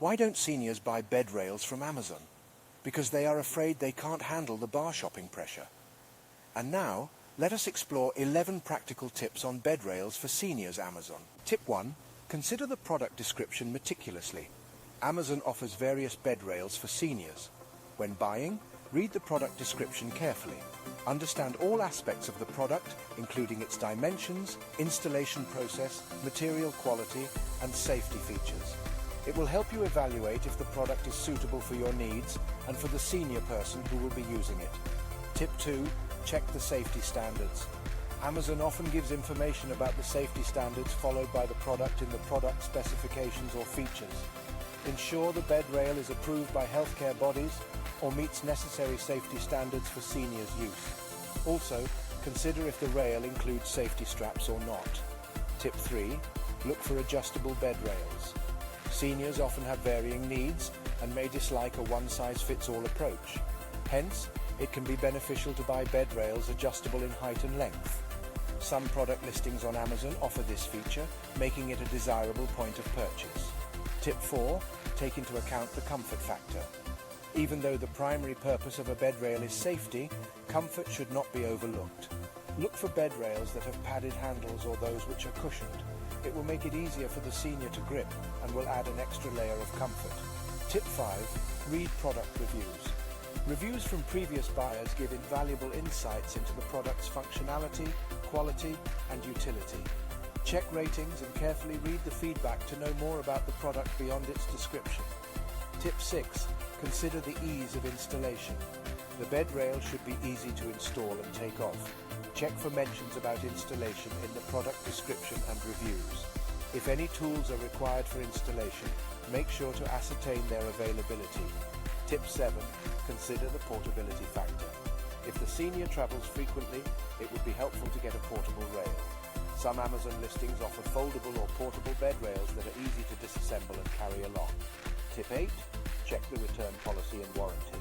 Why don't seniors buy bed rails from Amazon? Because they are afraid they can't handle the bar shopping pressure. And now, let us explore 11 practical tips on bed rails for seniors Amazon. Tip 1. Consider the product description meticulously. Amazon offers various bed rails for seniors. When buying, read the product description carefully. Understand all aspects of the product, including its dimensions, installation process, material quality, and safety features. It will help you evaluate if the product is suitable for your needs and for the senior person who will be using it. Tip 2. Check the safety standards. Amazon often gives information about the safety standards followed by the product in the product specifications or features. Ensure the bed rail is approved by healthcare bodies or meets necessary safety standards for seniors' use. Also, consider if the rail includes safety straps or not. Tip 3. Look for adjustable bed rails. Seniors often have varying needs and may dislike a one-size-fits-all approach. Hence, it can be beneficial to buy bed rails adjustable in height and length. Some product listings on Amazon offer this feature, making it a desirable point of purchase. Tip 4. Take into account the comfort factor. Even though the primary purpose of a bed rail is safety, comfort should not be overlooked. Look for bed rails that have padded handles or those which are cushioned. It will make it easier for the senior to grip and will add an extra layer of comfort. Tip 5. Read product reviews. Reviews from previous buyers give invaluable insights into the product's functionality, quality, and utility. Check ratings and carefully read the feedback to know more about the product beyond its description. Tip 6. Consider the ease of installation. The bed rail should be easy to install and take off. Check for mentions about installation in the product description and reviews. If any tools are required for installation, make sure to ascertain their availability. Tip 7. Consider the portability factor. If the senior travels frequently, it would be helpful to get a portable rail. Some Amazon listings offer foldable or portable bed rails that are easy to disassemble and carry along. Tip 8. Check the return policy and warranty.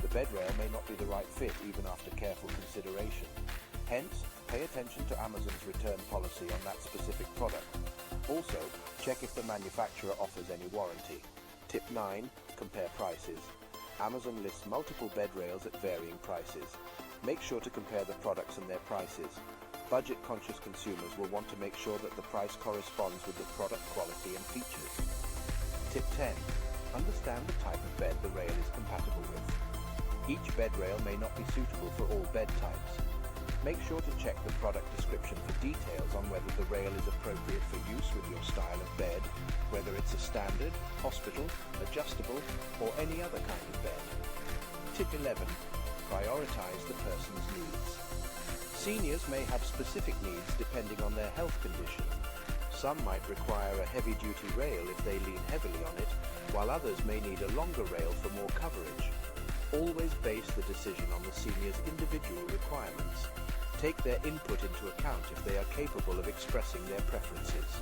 The bed rail may not be the right fit even after careful consideration. Hence, pay attention to Amazon's return policy on that specific product. Also, check if the manufacturer offers any warranty. Tip 9. Compare prices. Amazon lists multiple bed rails at varying prices. Make sure to compare the products and their prices. Budget-conscious consumers will want to make sure that the price corresponds with the product quality and features. Tip 10. Understand the type of bed the rail is compatible with. Each bed rail may not be suitable for all bed types. Make sure to check the product description for details on whether the rail is appropriate for use with your style of bed, whether it's a standard, hospital, adjustable, or any other kind of bed. Tip 11. Prioritize the person's needs. Seniors may have specific needs depending on their health condition. Some might require a heavy-duty rail if they lean heavily on it, while others may need a longer rail for more coverage. Always base the decision on the senior's individual requirements. Take their input into account if they are capable of expressing their preferences.